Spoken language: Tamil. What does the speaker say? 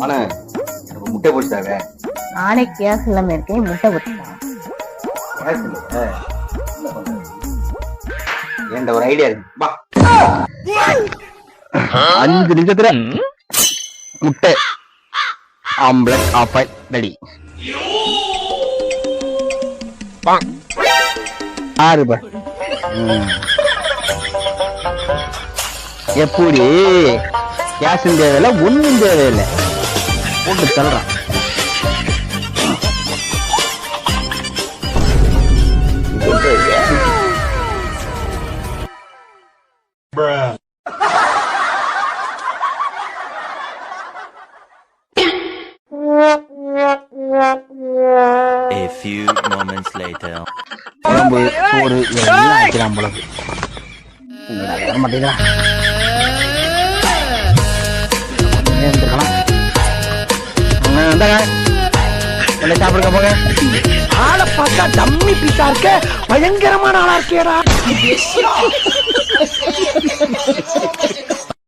ஆனா எனக்கு முட்டை போட்டாங்க. நானே கேஸ் இல்லாம இருக்கேன், முட்டை போட்டுட்டான். என்கிட்ட ஒரு ஐடியா இருக்கு. 5 நிமிஷத்துல முட்டை ஆம்லெட் ஆஃப் ரெடி. ஆறுபா எப்படி கேஸும் தேவையில்லை, ஒன்றும் தேவையில்லை, போட்டு தள்ளுறான். A few moments later. குழம்பு சோறு எல்லாம் ஆக்கிறான் போல வர மாட்டேங்கிறா. சாப்பிடுங்க போங்க. ஆளை பார்த்தா டம்மி பீஸா இருக்க, பயங்கரமான ஆளா இருக்கேடா.